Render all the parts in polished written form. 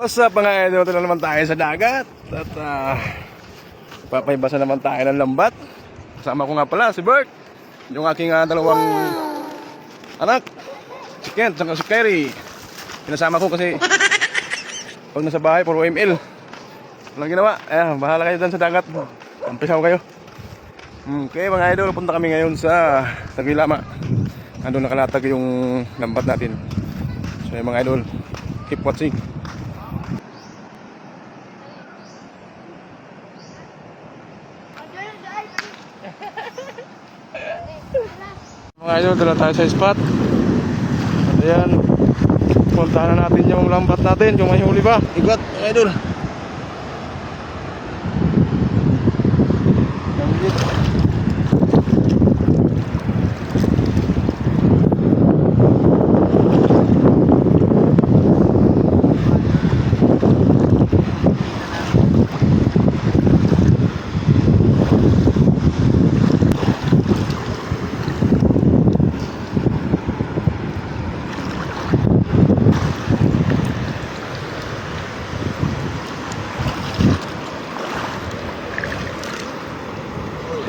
What's up mga idol? Ito na naman tayo sa dagat. At papaybasa naman tayo ng lambat. Kasama ko nga pala si Bert, yung aking dalawang anak, si Kent at si Kyrie. Pinasama ko kasi pag nasa bahay puro ML. Walang ginawa. Bahala kayo dyan sa dagat. Umpisaw kayo. Okay mga idol, punta kami ngayon sa Tagilama. Andun nakalatag yung lambat natin. So yung mga idol, keep watching. Mga idol, dala tayo sa spot. At ayan, puntahan na natin yung lambat natin, yung may huli ba. Igot mga idol.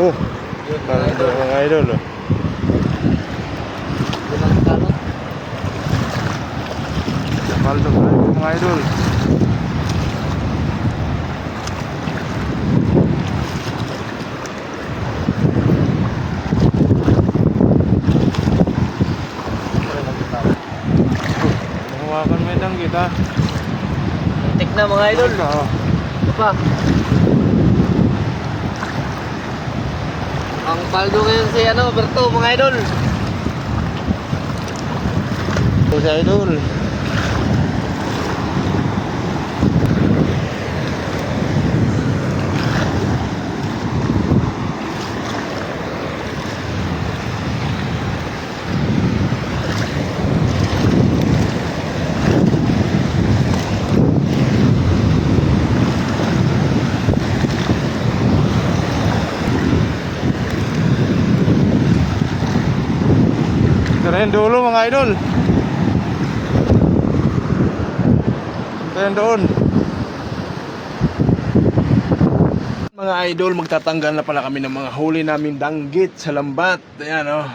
Oh, mga idol. Paldo mga idol. Hawakan mo yung kita. Tik na mga idol. Ito pa. Ang paldo ngayon si Berto mga idol. Ito si idol. Tirahin dulo mga idol. Tirahin doon. Mga idol, magtatanggal na pala kami ng mga huli namin danggit sa lambat. Ayan oh.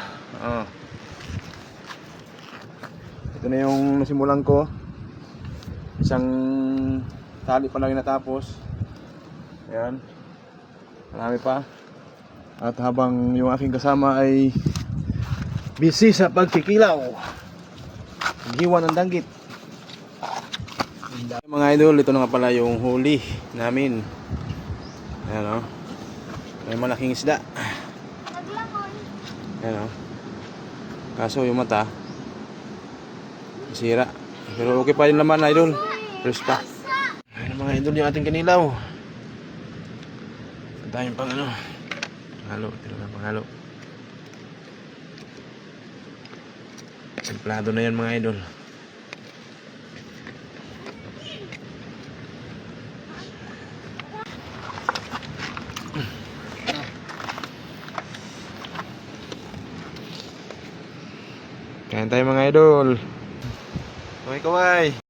Ito na yung nasimulan ko. Isang tali pa lang yung natapos. Ayan. Marami pa. At habang yung aking kasama ay busy sa pagkikilaw, paghiwa ng danggit. Mga idol, ito na nga pala yung huli namin. Ayan o, may malaking isda. Ayan o, kaso yung mata sira, pero okay pa yung laman idol. Fresh pa. Ayan mga idol, yung ating kanilaw. Tayong pang halo, ito na panghalo. Templado na yan mga idol. Kain tayo mga idol. Kaway kaway.